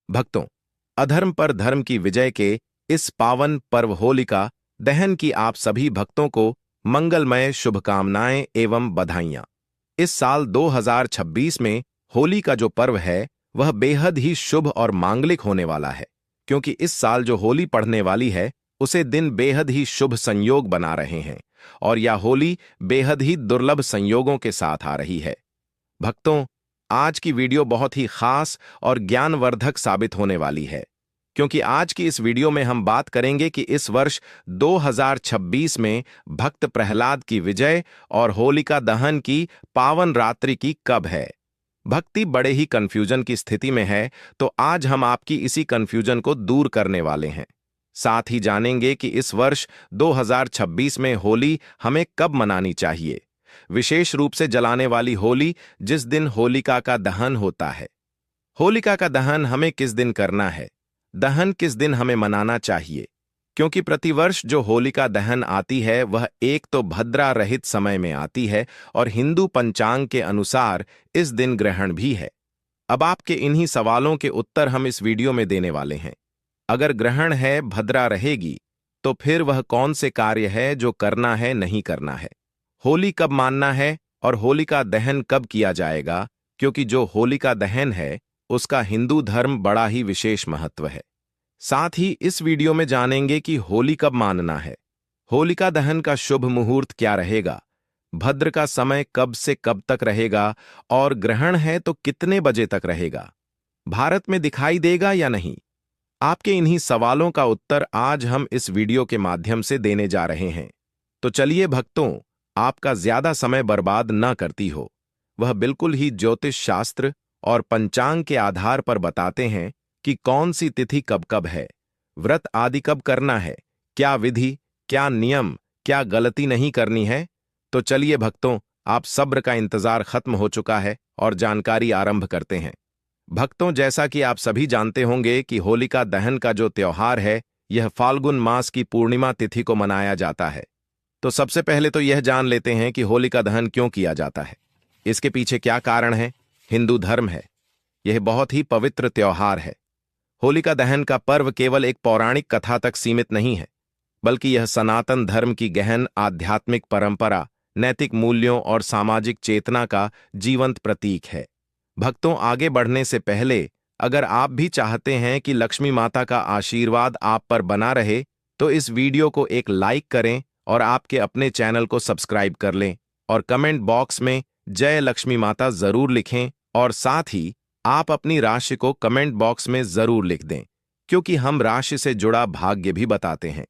भक्तों, अधर्म पर धर्म की विजय के इस पावन पर्व होलिका दहन की आप सभी भक्तों को मंगलमय शुभकामनाएं एवं बधाइयां। इस साल 2026 में होली का जो पर्व है वह बेहद ही शुभ और मांगलिक होने वाला है, क्योंकि इस साल जो होली पड़ने वाली है उसे दिन बेहद ही शुभ संयोग बना रहे हैं और यह होली बेहद ही दुर्लभ संयोगों के साथ आ रही है। भक्तों, आज की वीडियो बहुत ही खास और ज्ञानवर्धक साबित होने वाली है, क्योंकि आज की इस वीडियो में हम बात करेंगे कि इस वर्ष 2026 में भक्त प्रहलाद की विजय और होलिका दहन की पावन रात्रि की कब है। भक्ति बड़े ही कंफ्यूजन की स्थिति में है, तो आज हम आपकी इसी कंफ्यूजन को दूर करने वाले हैं। साथ ही जानेंगे कि इस वर्ष 2026 में होली हमें कब मनानी चाहिए, विशेष रूप से जलाने वाली होली जिस दिन होलिका का दहन होता है। होलिका का दहन हमें किस दिन करना है, दहन किस दिन हमें मनाना चाहिए, क्योंकि प्रतिवर्ष जो होलिका दहन आती है वह एक तो भद्रा रहित समय में आती है और हिंदू पंचांग के अनुसार इस दिन ग्रहण भी है। अब आपके इन्हीं सवालों के उत्तर हम इस वीडियो में देने वाले हैं। अगर ग्रहण है, भद्रा रहेगी, तो फिर वह कौन से कार्य है जो करना है नहीं करना है, होली कब मानना है और होलिका दहन कब किया जाएगा, क्योंकि जो होलिका दहन है उसका हिंदू धर्म बड़ा ही विशेष महत्व है। साथ ही इस वीडियो में जानेंगे कि होली कब मानना है, होलिका दहन का शुभ मुहूर्त क्या रहेगा, भद्र का समय कब से कब तक रहेगा और ग्रहण है तो कितने बजे तक रहेगा, भारत में दिखाई देगा या नहीं। आपके इन्हीं सवालों का उत्तर आज हम इस वीडियो के माध्यम से देने जा रहे हैं। तो चलिए भक्तों, आपका ज्यादा समय बर्बाद न करती हो, वह बिल्कुल ही ज्योतिष शास्त्र और पंचांग के आधार पर बताते हैं कि कौन सी तिथि कब कब है, व्रत आदि कब करना है, क्या विधि, क्या नियम, क्या गलती नहीं करनी है। तो चलिए भक्तों, आप सब्र का इंतजार खत्म हो चुका है और जानकारी आरंभ करते हैं। भक्तों, जैसा कि आप सभी जानते होंगे कि होलिका दहन का जो त्योहार है यह फाल्गुन मास की पूर्णिमा तिथि को मनाया जाता है। तो सबसे पहले तो यह जान लेते हैं कि होलिका दहन क्यों किया जाता है, इसके पीछे क्या कारण है। हिंदू धर्म है, यह बहुत ही पवित्र त्योहार है। होलिका दहन का पर्व केवल एक पौराणिक कथा तक सीमित नहीं है, बल्कि यह सनातन धर्म की गहन आध्यात्मिक परंपरा, नैतिक मूल्यों और सामाजिक चेतना का जीवंत प्रतीक है। भक्तों, आगे बढ़ने से पहले अगर आप भी चाहते हैं कि लक्ष्मी माता का आशीर्वाद आप पर बना रहे, तो इस वीडियो को एक लाइक करें और आपके अपने चैनल को सब्सक्राइब कर लें और कमेंट बॉक्स में जय लक्ष्मी माता जरूर लिखें और साथ ही आप अपनी राशि को कमेंट बॉक्स में जरूर लिख दें, क्योंकि हम राशि से जुड़ा भाग्य भी बताते हैं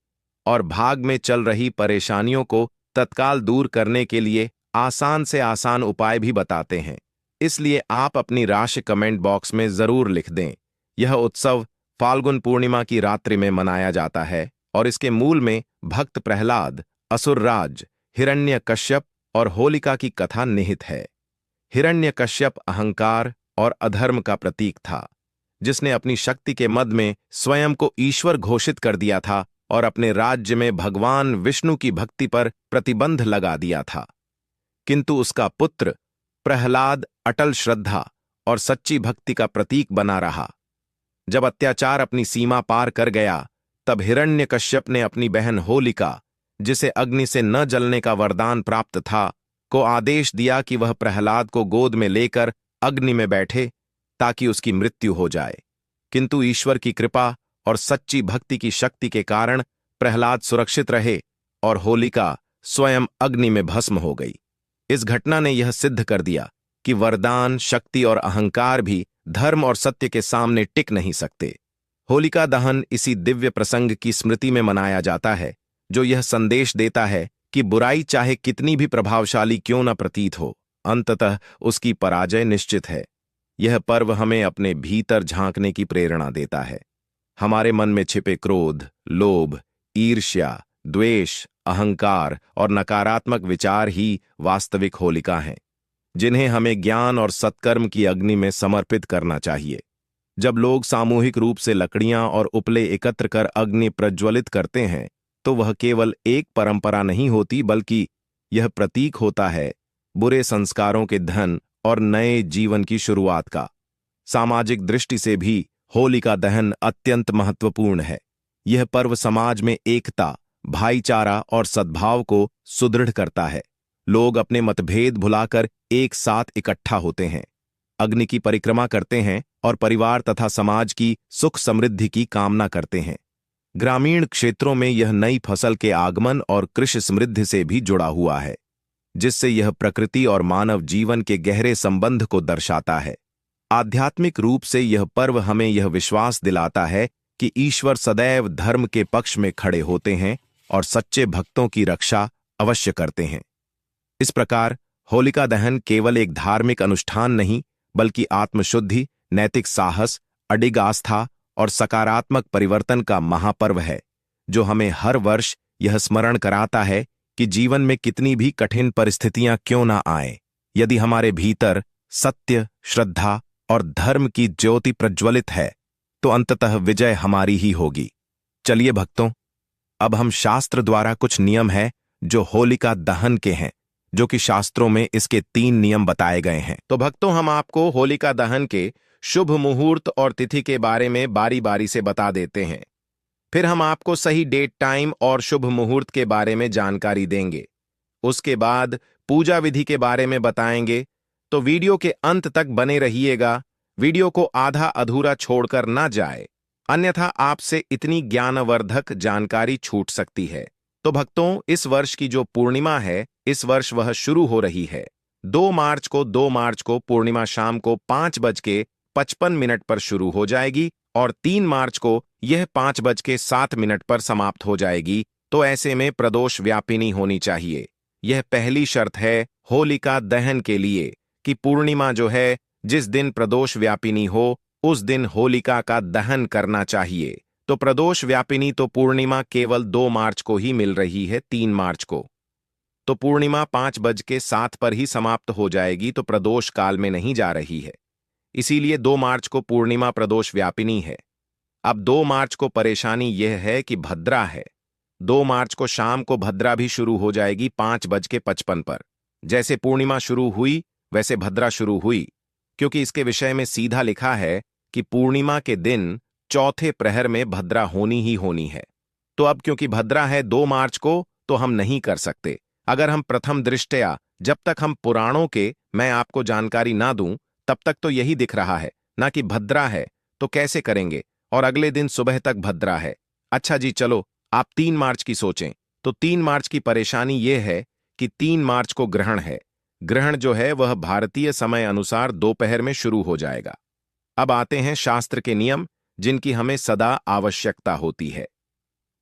और भाग में चल रही परेशानियों को तत्काल दूर करने के लिए आसान से आसान उपाय भी बताते हैं। इसलिए आप अपनी राशि कमेंट बॉक्स में जरूर लिख दें। यह उत्सव फाल्गुन पूर्णिमा की रात्रि में मनाया जाता है और इसके मूल में भक्त प्रहलाद, असुरराज हिरण्यकश्यप और होलिका की कथा निहित है। हिरण्यकश्यप अहंकार और अधर्म का प्रतीक था, जिसने अपनी शक्ति के मद में स्वयं को ईश्वर घोषित कर दिया था और अपने राज्य में भगवान विष्णु की भक्ति पर प्रतिबंध लगा दिया था। किंतु उसका पुत्र प्रहलाद अटल श्रद्धा और सच्ची भक्ति का प्रतीक बना रहा। जब अत्याचार अपनी सीमा पार कर गया, तब हिरण्यकश्यप ने अपनी बहन होलिका, जिसे अग्नि से न जलने का वरदान प्राप्त था, को आदेश दिया कि वह प्रहलाद को गोद में लेकर अग्नि में बैठे ताकि उसकी मृत्यु हो जाए। किंतु ईश्वर की कृपा और सच्ची भक्ति की शक्ति के कारण प्रहलाद सुरक्षित रहे और होलिका स्वयं अग्नि में भस्म हो गई। इस घटना ने यह सिद्ध कर दिया कि वरदान, शक्ति और अहंकार भी धर्म और सत्य के सामने टिक नहीं सकते। होलिका दहन इसी दिव्य प्रसंग की स्मृति में मनाया जाता है, जो यह संदेश देता है कि बुराई चाहे कितनी भी प्रभावशाली क्यों न प्रतीत हो, अंततः उसकी पराजय निश्चित है। यह पर्व हमें अपने भीतर झांकने की प्रेरणा देता है। हमारे मन में छिपे क्रोध, लोभ, ईर्ष्या, द्वेष, अहंकार और नकारात्मक विचार ही वास्तविक होलिका हैं, जिन्हें हमें ज्ञान और सत्कर्म की अग्नि में समर्पित करना चाहिए। जब लोग सामूहिक रूप से लकड़ियां और उपले एकत्र कर अग्नि प्रज्वलित करते हैं, तो वह केवल एक परंपरा नहीं होती, बल्कि यह प्रतीक होता है बुरे संस्कारों के धन और नए जीवन की शुरुआत का। सामाजिक दृष्टि से भी होलिका दहन अत्यंत महत्वपूर्ण है। यह पर्व समाज में एकता, भाईचारा और सद्भाव को सुदृढ़ करता है। लोग अपने मतभेद भुलाकर एक साथ इकट्ठा होते हैं, अग्नि की परिक्रमा करते हैं और परिवार तथा समाज की सुख समृद्धि की कामना करते हैं। ग्रामीण क्षेत्रों में यह नई फसल के आगमन और कृषि समृद्धि से भी जुड़ा हुआ है, जिससे यह प्रकृति और मानव जीवन के गहरे संबंध को दर्शाता है। आध्यात्मिक रूप से यह पर्व हमें यह विश्वास दिलाता है कि ईश्वर सदैव धर्म के पक्ष में खड़े होते हैं और सच्चे भक्तों की रक्षा अवश्य करते हैं। इस प्रकार होलिका दहन केवल एक धार्मिक अनुष्ठान नहीं, बल्कि आत्मशुद्धि, नैतिक साहस, अडिग आस्था और सकारात्मक परिवर्तन का महापर्व है, जो हमें हर वर्ष यह स्मरण कराता है कि जीवन में कितनी भी कठिन परिस्थितियां क्यों ना आएं, यदि हमारे भीतर सत्य, श्रद्धा और धर्म की ज्योति प्रज्वलित है, तो अंततः विजय हमारी ही होगी। चलिए भक्तों, अब हम शास्त्र द्वारा कुछ नियम है जो होलिका दहन के हैं, जो कि शास्त्रों में इसके 3 नियम बताए गए हैं। तो भक्तों, हम आपको होलिका दहन के शुभ मुहूर्त और तिथि के बारे में बारी बारी से बता देते हैं। फिर हम आपको सही डेट, टाइम और शुभ मुहूर्त के बारे में जानकारी देंगे। उसके बाद पूजा विधि के बारे में बताएंगे। तो वीडियो के अंत तक बने रहिएगा, वीडियो को आधा अधूरा छोड़कर ना जाए, अन्यथा आपसे इतनी ज्ञानवर्धक जानकारी छूट सकती है। तो भक्तों, इस वर्ष की जो पूर्णिमा है, इस वर्ष वह शुरू हो रही है 2 मार्च को पूर्णिमा शाम को 5:55 पर शुरू हो जाएगी और 3 मार्च को यह 5:07 पर समाप्त हो जाएगी। तो ऐसे में प्रदोष व्यापिनी होनी चाहिए। यह पहली शर्त है होलिका दहन के लिए कि पूर्णिमा जो है, जिस दिन प्रदोष व्यापिनी हो, उस दिन होलिका का दहन करना चाहिए। तो प्रदोष व्यापिनी तो पूर्णिमा केवल 2 मार्च को ही मिल रही है, 3 मार्च को। तो पूर्णिमा 5:07 पर ही समाप्त हो जाएगी, तो प्रदोष काल में नहीं जा रही है। इसीलिए 2 मार्च को पूर्णिमा प्रदोष व्यापिनी है। अब 2 मार्च को परेशानी यह है कि भद्रा है। 2 मार्च को शाम को भद्रा भी शुरू हो जाएगी 5:55 पर। जैसे पूर्णिमा शुरू हुई वैसे भद्रा शुरू हुई, क्योंकि इसके विषय में सीधा लिखा है कि पूर्णिमा के दिन चौथे प्रहर में भद्रा होनी ही होनी है। तो अब क्योंकि भद्रा है 2 मार्च को, तो हम नहीं कर सकते। अगर हम प्रथम दृष्टया, जब तक हम पुराणों के मैं आपको जानकारी ना दूं, तब तक तो यही दिख रहा है ना कि भद्रा है, तो कैसे करेंगे। और अगले दिन सुबह तक भद्रा है। अच्छा जी, चलो आप 3 मार्च की सोचें। तो 3 मार्च की परेशानी यह है कि 3 मार्च को ग्रहण है। ग्रहण जो है वह भारतीय समय अनुसार दोपहर में शुरू हो जाएगा। अब आते हैं शास्त्र के नियम, जिनकी हमें सदा आवश्यकता होती है।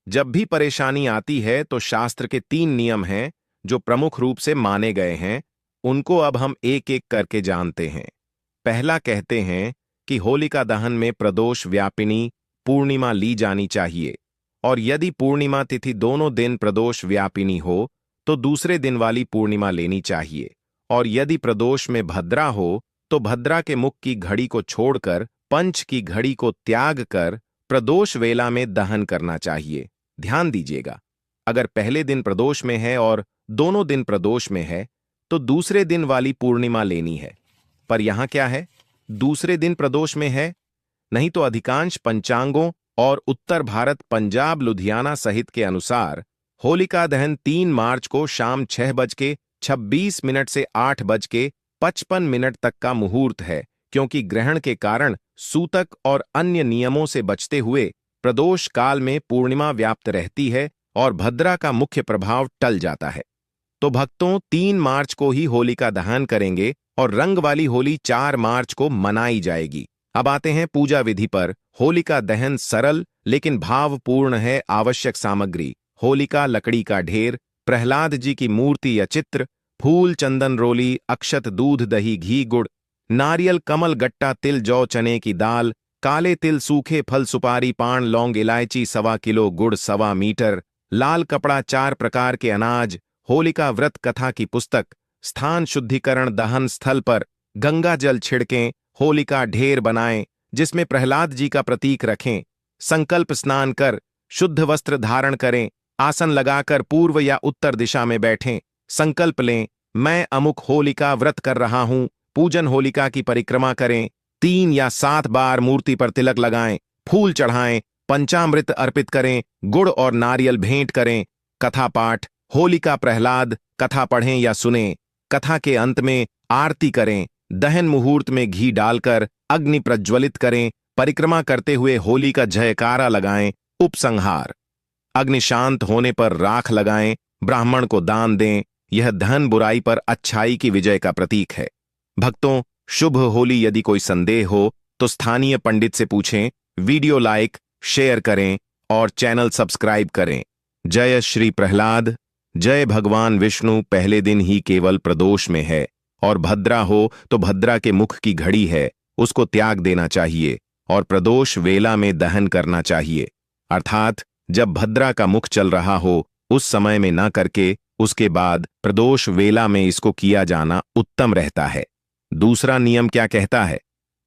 जब भी परेशानी आती है तो शास्त्र के 3 नियम हैं जो प्रमुख रूप से माने गए हैं। उनको अब हम एक एक करके जानते हैं। पहला कहते हैं कि होलिका दहन में प्रदोष व्यापिनी पूर्णिमा ली जानी चाहिए, और यदि पूर्णिमा तिथि दोनों दिन प्रदोष व्यापिनी हो तो दूसरे दिन वाली पूर्णिमा लेनी चाहिए। और यदि प्रदोष में भद्रा हो तो भद्रा के मुख की घड़ी को छोड़कर पंच की घड़ी को त्याग कर प्रदोष वेला में दहन करना चाहिए। ध्यान दीजिएगा, अगर पहले दिन प्रदोष में है और दोनों दिन प्रदोष में है तो दूसरे दिन वाली पूर्णिमा लेनी है। पर यहां क्या है, दूसरे दिन प्रदोष में है, नहीं तो अधिकांश पंचांगों और उत्तर भारत, पंजाब, लुधियाना सहित के अनुसार होलिका दहन 3 मार्च को शाम 6:26 से 8:55 तक का मुहूर्त है, क्योंकि ग्रहण के कारण सूतक और अन्य नियमों से बचते हुए प्रदोष काल में पूर्णिमा व्याप्त रहती है और भद्रा का मुख्य प्रभाव टल जाता है। तो भक्तों, 3 मार्च को ही होलिका दहन करेंगे और रंग वाली होली 4 मार्च को मनाई जाएगी। अब आते हैं पूजा विधि पर। होलिका दहन सरल लेकिन भावपूर्ण है। आवश्यक सामग्री: होलिका, लकड़ी का ढेर, प्रहलाद जी की मूर्ति या चित्र, फूल, चंदन, रोली, अक्षत, दूध, दही, घी, गुड़, नारियल, कमल, गट्टा, तिल, जौ, चने की दाल, काले तिल, सूखे फल, सुपारी, पान, लौंग, इलायची, 1.25 किलो, गुड़, 1.25 मीटर, लाल कपड़ा, 4 प्रकार के अनाज, होलिका व्रत कथा की पुस्तक, स्थान शुद्धिकरण, दहन स्थल पर गंगा जल छिड़कें, होलिका ढेर बनाएं जिसमें प्रहलाद जी का प्रतीक रखें, संकल्प स्नान कर शुद्ध वस्त्र धारण करें, आसन लगाकर पूर्व या उत्तर दिशा में बैठें, संकल्प लें, मैं अमुक होलिका व्रत कर रहा हूं, पूजन होलिका की परिक्रमा करें, 3 या 7 बार मूर्ति पर तिलक लगाएं, फूल चढ़ाएं, पंचामृत अर्पित करें, गुड़ और नारियल भेंट करें, कथा पाठ, होलिका प्रहलाद कथा पढ़ें या सुनें, कथा के अंत में आरती करें, दहन मुहूर्त में घी डालकर अग्नि प्रज्वलित करें, परिक्रमा करते हुए होली का जयकारा लगाएं, उपसंहार। अग्नि शांत होने पर राख लगाएं, ब्राह्मण को दान दें। यह धन बुराई पर अच्छाई की विजय का प्रतीक है। भक्तों, शुभ होली। यदि कोई संदेह हो तो स्थानीय पंडित से पूछें। वीडियो लाइक, शेयर करें और चैनल सब्सक्राइब करें। जय श्री प्रहलाद। जय भगवान विष्णु। पहले दिन ही केवल प्रदोष में है और भद्रा हो तो भद्रा के मुख की घड़ी है, उसको त्याग देना चाहिए और प्रदोष वेला में दहन करना चाहिए, अर्थात जब भद्रा का मुख चल रहा हो उस समय में न करके उसके बाद प्रदोष वेला में इसको किया जाना उत्तम रहता है। दूसरा नियम क्या कहता है?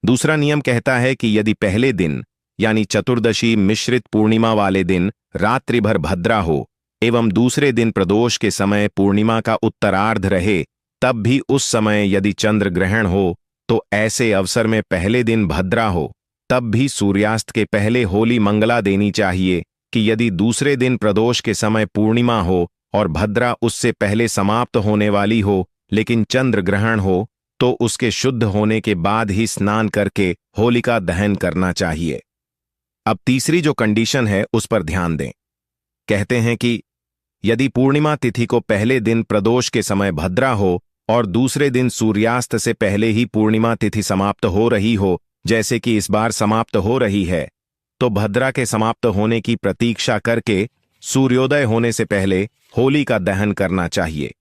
दूसरा नियम कहता है कि यदि पहले दिन यानी चतुर्दशी मिश्रित पूर्णिमा वाले दिन रात्रि भर भद्रा हो एवं दूसरे दिन प्रदोष के समय पूर्णिमा का उत्तरार्ध रहे, तब भी उस समय यदि चंद्र ग्रहण हो तो ऐसे अवसर में पहले दिन भद्रा हो तब भी सूर्यास्त के पहले होली मंगला देनी चाहिए कि यदि दूसरे दिन प्रदोष के समय पूर्णिमा हो और भद्रा उससे पहले समाप्त होने वाली हो लेकिन चंद्र ग्रहण हो तो उसके शुद्ध होने के बाद ही स्नान करके होलिका दहन करना चाहिए। अब तीसरी जो कंडीशन है उस पर ध्यान दें। कहते हैं कि यदि पूर्णिमा तिथि को पहले दिन प्रदोष के समय भद्रा हो और दूसरे दिन सूर्यास्त से पहले ही पूर्णिमा तिथि समाप्त हो रही हो, जैसे कि इस बार समाप्त हो रही है, तो भद्रा के समाप्त होने की प्रतीक्षा करके सूर्योदय होने से पहले होली का दहन करना चाहिए।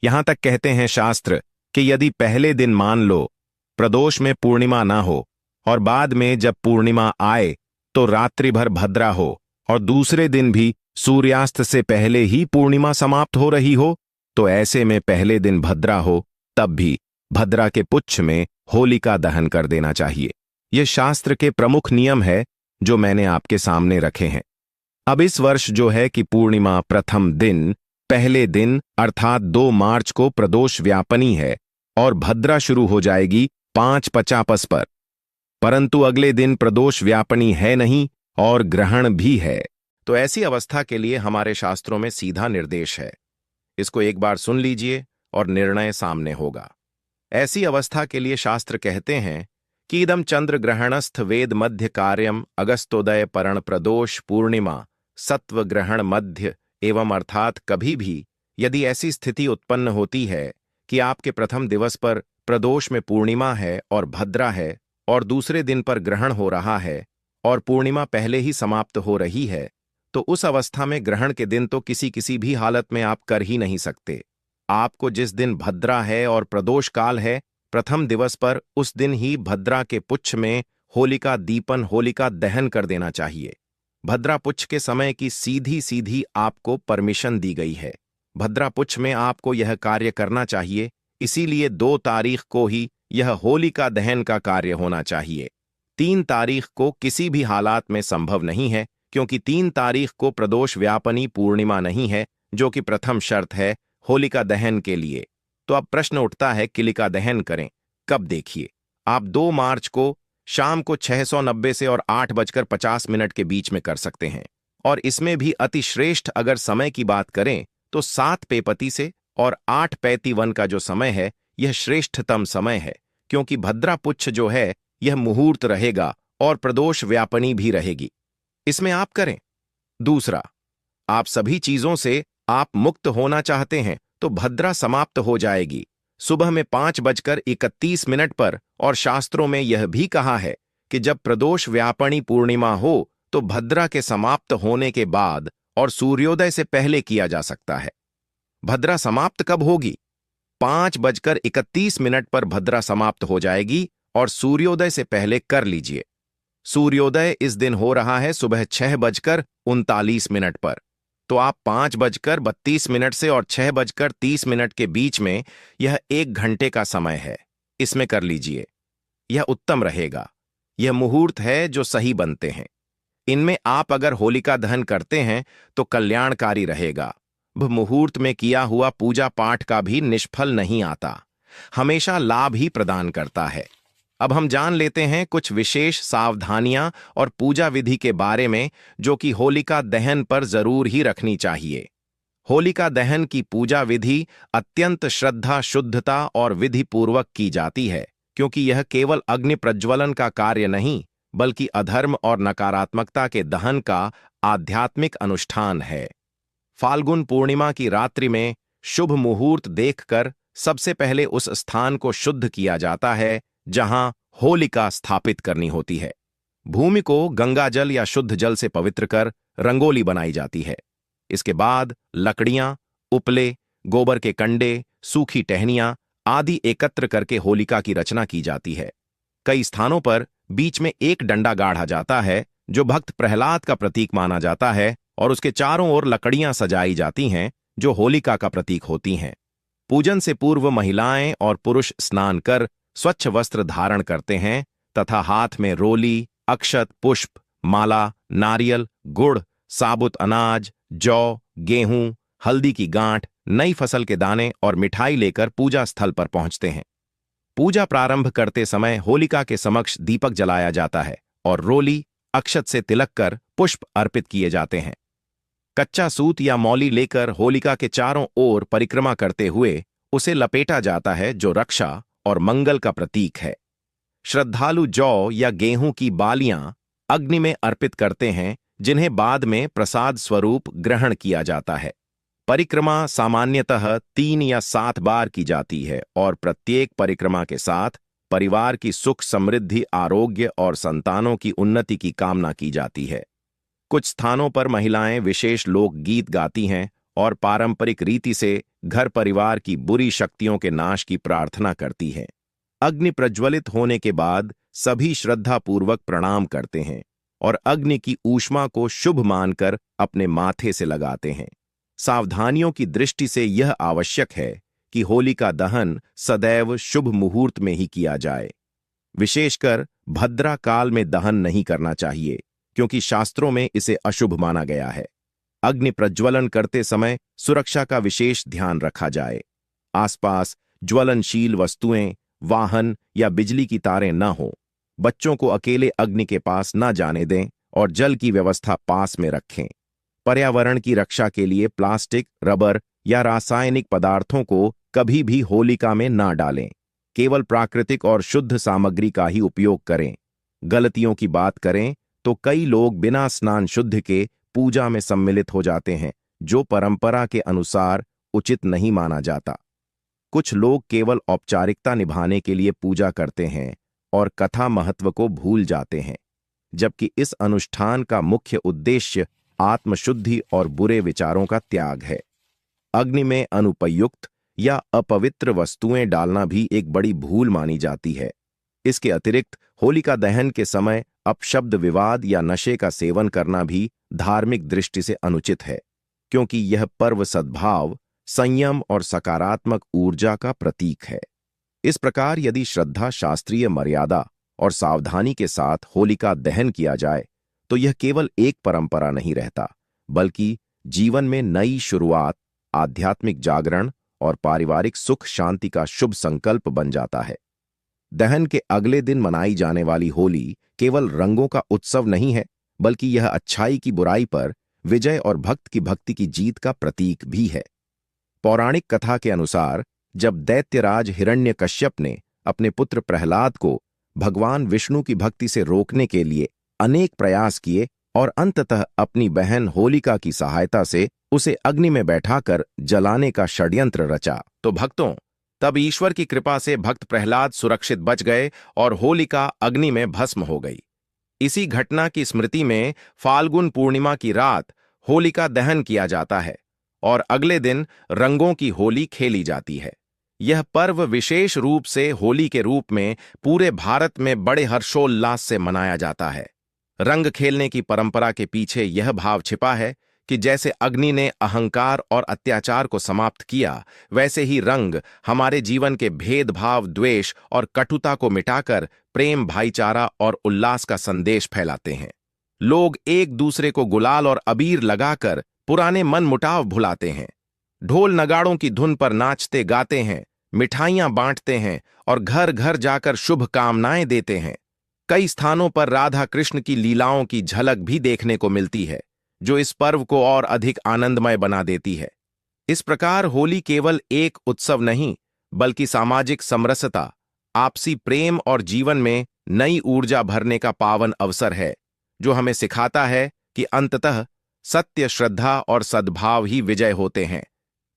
यहां तक कहते हैं शास्त्र कि यदि पहले दिन मान लो प्रदोष में पूर्णिमा ना हो और बाद में जब पूर्णिमा आए तो रात्रि भर भद्रा हो और दूसरे दिन भी सूर्यास्त से पहले ही पूर्णिमा समाप्त हो रही हो, तो ऐसे में पहले दिन भद्रा हो तब भी भद्रा के पुच्छ में होली का दहन कर देना चाहिए। यह शास्त्र के प्रमुख नियम है जो मैंने आपके सामने रखे हैं। अब इस वर्ष जो है कि पूर्णिमा प्रथम दिन पहले दिन अर्थात 2 मार्च को प्रदोष व्यापनी है और भद्रा शुरू हो जाएगी 5:50 पर, परंतु अगले दिन प्रदोष व्यापनी है नहीं और ग्रहण भी है। तो ऐसी अवस्था के लिए हमारे शास्त्रों में सीधा निर्देश है। इसको एक बार सुन लीजिए और निर्णय सामने होगा। ऐसी अवस्था के लिए शास्त्र कहते हैं कि इदम चंद्र ग्रहणस्थ वेद मध्य कार्यम अगस्तोदय परण प्रदोष पूर्णिमा सत्व ग्रहण मध्य एवं, अर्थात कभी भी यदि ऐसी स्थिति उत्पन्न होती है कि आपके प्रथम दिवस पर प्रदोष में पूर्णिमा है और भद्रा है और दूसरे दिन पर ग्रहण हो रहा है और पूर्णिमा पहले ही समाप्त हो रही है, तो उस अवस्था में ग्रहण के दिन तो किसी भी हालत में आप कर ही नहीं सकते। आपको जिस दिन भद्रा है और प्रदोष काल है, प्रथम दिवस पर उस दिन ही भद्रा के पुच्छ में होलिका दीपन होलिका दहन कर देना चाहिए। भद्रा पुच्छ के समय की सीधी सीधी आपको परमिशन दी गई है। भद्रा पुच्छ में आपको यह कार्य करना चाहिए, इसीलिए 2 तारीख को ही यह होलिका दहन का कार्य होना चाहिए। 3 तारीख को किसी भी हालात में संभव नहीं है, क्योंकि 3 तारीख को प्रदोष व्यापनी पूर्णिमा नहीं है, जो कि प्रथम शर्त है होलिका दहन के लिए। तो अब प्रश्न उठता है किलिका दहन करें कब? देखिए, आप 2 मार्च को शाम को 690 से और 8:50 के बीच में कर सकते हैं, और इसमें भी अति श्रेष्ठ अगर समय की बात करें तो 7 पेपति से और 8:55 का जो समय है यह श्रेष्ठतम समय है, क्योंकि भद्रा पुच्छ जो है यह मुहूर्त रहेगा और प्रदोष व्यापनी भी रहेगी। इसमें आप करें। दूसरा, आप सभी चीजों से आप मुक्त होना चाहते हैं तो भद्रा समाप्त हो जाएगी सुबह में 5:31 पर, और शास्त्रों में यह भी कहा है कि जब प्रदोष व्यापनी पूर्णिमा हो तो भद्रा के समाप्त होने के बाद और सूर्योदय से पहले किया जा सकता है। भद्रा समाप्त कब होगी? 5:31 पर भद्रा समाप्त हो जाएगी और सूर्योदय से पहले कर लीजिए। सूर्योदय इस दिन हो रहा है सुबह 6:39 पर, तो आप 5:32 से और 6:30 के बीच में यह 1 घंटे का समय है, इसमें कर लीजिए। यह उत्तम रहेगा। यह मुहूर्त है जो सही बनते हैं। इनमें आप अगर होलिका दहन करते हैं तो कल्याणकारी रहेगा। मुहूर्त में किया हुआ पूजा पाठ का भी निष्फल नहीं आता, हमेशा लाभ ही प्रदान करता है। अब हम जान लेते हैं कुछ विशेष सावधानियां और पूजा विधि के बारे में जो कि होलिका दहन पर जरूर ही रखनी चाहिए। होलिका दहन की पूजा विधि अत्यंत श्रद्धा, शुद्धता और विधि पूर्वक की जाती है, क्योंकि यह केवल अग्नि प्रज्वलन का कार्य नहीं बल्कि अधर्म और नकारात्मकता के दहन का आध्यात्मिक अनुष्ठान है। फाल्गुन पूर्णिमा की रात्रि में शुभ मुहूर्त देखकर सबसे पहले उस स्थान को शुद्ध किया जाता है जहां होलिका स्थापित करनी होती है। भूमि को गंगा जल या शुद्ध जल से पवित्र कर रंगोली बनाई जाती है। इसके बाद लकड़ियां, उपले, गोबर के कंडे, सूखी टहनियां आदि एकत्र करके होलिका की रचना की जाती है। कई स्थानों पर बीच में एक डंडा गाढ़ा जाता है जो भक्त प्रहलाद का प्रतीक माना जाता है और उसके चारों ओर लकड़ियां सजाई जाती हैं जो होलिका का प्रतीक होती हैं। पूजन से पूर्व महिलाएं और पुरुष स्नान कर स्वच्छ वस्त्र धारण करते हैं तथा हाथ में रोली, अक्षत, पुष्प, माला, नारियल, गुड़, साबुत अनाज, जौ, गेहूं, हल्दी की गांठ, नई फसल के दाने और मिठाई लेकर पूजा स्थल पर पहुंचते हैं। पूजा प्रारंभ करते समय होलिका के समक्ष दीपक जलाया जाता है और रोली, अक्षत से तिलक कर पुष्प अर्पित किए जाते हैं। कच्चा सूत या मौली लेकर होलिका के चारों ओर परिक्रमा करते हुए उसे लपेटा जाता है जो रक्षा और मंगल का प्रतीक है। श्रद्धालु जौ या गेहूं की बालियां अग्नि में अर्पित करते हैं जिन्हें बाद में प्रसाद स्वरूप ग्रहण किया जाता है। परिक्रमा सामान्यतः 3 या 7 बार की जाती है और प्रत्येक परिक्रमा के साथ परिवार की सुख समृद्धि, आरोग्य और संतानों की उन्नति की कामना की जाती है। कुछ स्थानों पर महिलाएं विशेष लोकगीत गाती हैं और पारंपरिक रीति से घर परिवार की बुरी शक्तियों के नाश की प्रार्थना करती हैं। अग्नि प्रज्वलित होने के बाद सभी श्रद्धापूर्वक प्रणाम करते हैं और अग्नि की ऊष्मा को शुभ मानकर अपने माथे से लगाते हैं। सावधानियों की दृष्टि से यह आवश्यक है कि होलिका दहन सदैव शुभ मुहूर्त में ही किया जाए। विशेषकर भद्रा काल में दहन नहीं करना चाहिए क्योंकि शास्त्रों में इसे अशुभ माना गया है। अग्नि प्रज्वलन करते समय सुरक्षा का विशेष ध्यान रखा जाए। आसपास ज्वलनशील वस्तुएं, वाहन या बिजली की तारें न हों। बच्चों को अकेले अग्नि के पास न जाने दें और जल की व्यवस्था पास में रखें। पर्यावरण की रक्षा के लिए प्लास्टिक, रबर या रासायनिक पदार्थों को कभी भी होलिका में न डालें। केवल प्राकृतिक और शुद्ध सामग्री का ही उपयोग करें। गलतियों की बात करें तो कई लोग बिना स्नान शुद्ध के पूजा में सम्मिलित हो जाते हैं, जो परंपरा के अनुसार उचित नहीं माना जाता। कुछ लोग केवल औपचारिकता निभाने के लिए पूजा करते हैं और कथा महत्व को भूल जाते हैं, जबकि इस अनुष्ठान का मुख्य उद्देश्य आत्मशुद्धि और बुरे विचारों का त्याग है। अग्नि में अनुपयुक्त या अपवित्र वस्तुएं डालना भी एक बड़ी भूल मानी जाती है। इसके अतिरिक्त होलिका दहन के समय अपशब्द विवाद या नशे का सेवन करना भी धार्मिक दृष्टि से अनुचित है, क्योंकि यह पर्व सद्भाव, संयम और सकारात्मक ऊर्जा का प्रतीक है। इस प्रकार यदि श्रद्धा, शास्त्रीय मर्यादा और सावधानी के साथ होलिका दहन किया जाए तो यह केवल एक परंपरा नहीं रहता, बल्कि जीवन में नई शुरुआत, आध्यात्मिक जागरण और पारिवारिक सुख शांति का शुभ संकल्प बन जाता है। दहन के अगले दिन मनाई जाने वाली होली केवल रंगों का उत्सव नहीं है, बल्कि यह अच्छाई की बुराई पर विजय और भक्त की भक्ति की जीत का प्रतीक भी है। पौराणिक कथा के अनुसार जब दैत्यराज हिरण्यकश्यप ने अपने पुत्र प्रहलाद को भगवान विष्णु की भक्ति से रोकने के लिए अनेक प्रयास किए और अंततः अपनी बहन होलिका की सहायता से उसे अग्नि में बैठाकर जलाने का षड्यंत्र रचा, तो भक्तों, तब ईश्वर की कृपा से भक्त प्रहलाद सुरक्षित बच गए और होलिका अग्नि में भस्म हो गई। इसी घटना की स्मृति में फाल्गुन पूर्णिमा की रात होलिका दहन किया जाता है और अगले दिन रंगों की होली खेली जाती है। यह पर्व विशेष रूप से होली के रूप में पूरे भारत में बड़े हर्षोल्लास से मनाया जाता है। रंग खेलने की परंपरा के पीछे यह भाव छिपा है कि जैसे अग्नि ने अहंकार और अत्याचार को समाप्त किया, वैसे ही रंग हमारे जीवन के भेदभाव, द्वेष और कटुता को मिटाकर प्रेम, भाईचारा और उल्लास का संदेश फैलाते हैं। लोग एक दूसरे को गुलाल और अबीर लगाकर पुराने मन मुटाव भुलाते हैं। ढोल नगाड़ों की धुन पर नाचते गाते हैं मिठाइयां बांटते हैं और घर घर जाकर शुभकामनाएं देते हैं। कई स्थानों पर राधा कृष्ण की लीलाओं की झलक भी देखने को मिलती है, जो इस पर्व को और अधिक आनंदमय बना देती है। इस प्रकार होली केवल एक उत्सव नहीं, बल्कि सामाजिक समरसता, आपसी प्रेम और जीवन में नई ऊर्जा भरने का पावन अवसर है, जो हमें सिखाता है कि अंततः सत्य, श्रद्धा और सद्भाव ही विजय होते हैं।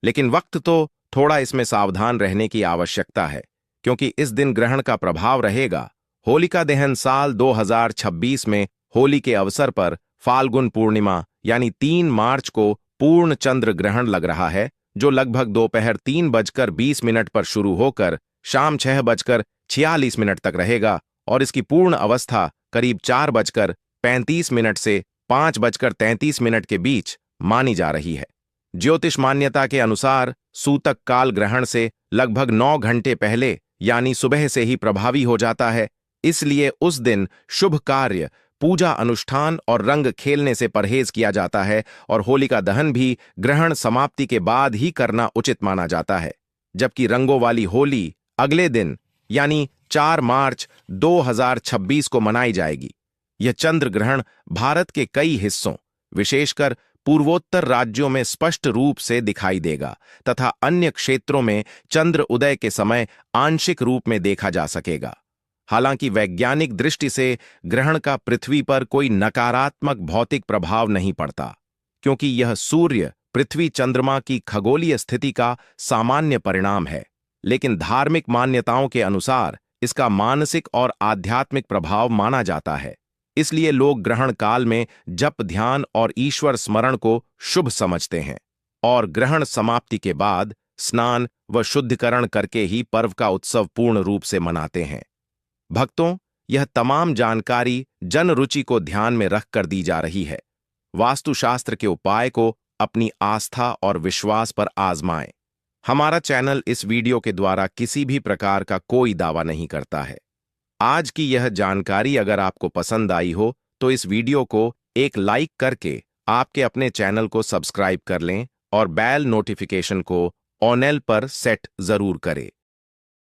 लेकिन वक्त तो थोड़ा इसमें सावधान रहने की आवश्यकता है, क्योंकि इस दिन ग्रहण का प्रभाव रहेगा। होलिका दहन साल 2026 में होली के अवसर पर फाल्गुन पूर्णिमा यानी 3 मार्च को पूर्ण चंद्र ग्रहण लग रहा है, जो लगभग दोपहर 3:20 पर शुरू होकर शाम 6:46 तक रहेगा और इसकी पूर्ण अवस्था करीब 4:35 से 5:33 के बीच मानी जा रही है। ज्योतिष मान्यता के अनुसार सूतक काल ग्रहण से लगभग 9 घंटे पहले यानी सुबह से ही प्रभावी हो जाता है। इसलिए उस दिन शुभ कार्य, पूजा अनुष्ठान और रंग खेलने से परहेज किया जाता है और होलिका दहन भी ग्रहण समाप्ति के बाद ही करना उचित माना जाता है। जबकि रंगों वाली होली अगले दिन यानी 4 मार्च 2026 को मनाई जाएगी। यह चंद्र ग्रहण भारत के कई हिस्सों, विशेषकर पूर्वोत्तर राज्यों में स्पष्ट रूप से दिखाई देगा तथा अन्य क्षेत्रों में चंद्र उदय के समय आंशिक रूप में देखा जा सकेगा। हालांकि वैज्ञानिक दृष्टि से ग्रहण का पृथ्वी पर कोई नकारात्मक भौतिक प्रभाव नहीं पड़ता, क्योंकि यह सूर्य, पृथ्वी, चंद्रमा की खगोलीय स्थिति का सामान्य परिणाम है। लेकिन धार्मिक मान्यताओं के अनुसार इसका मानसिक और आध्यात्मिक प्रभाव माना जाता है। इसलिए लोग ग्रहण काल में जप, ध्यान और ईश्वर स्मरण को शुभ समझते हैं और ग्रहण समाप्ति के बाद स्नान व शुद्धिकरण करके ही पर्व का उत्सव पूर्ण रूप से मनाते हैं। भक्तों, यह तमाम जानकारी जन रुचि को ध्यान में रखकर दी जा रही है। वास्तुशास्त्र के उपाय को अपनी आस्था और विश्वास पर आजमाएं। हमारा चैनल इस वीडियो के द्वारा किसी भी प्रकार का कोई दावा नहीं करता है। आज की यह जानकारी अगर आपको पसंद आई हो तो इस वीडियो को एक लाइक करके आपके अपने चैनल को सब्सक्राइब कर लें और बेल नोटिफिकेशन को ऑन पर सेट जरूर करें।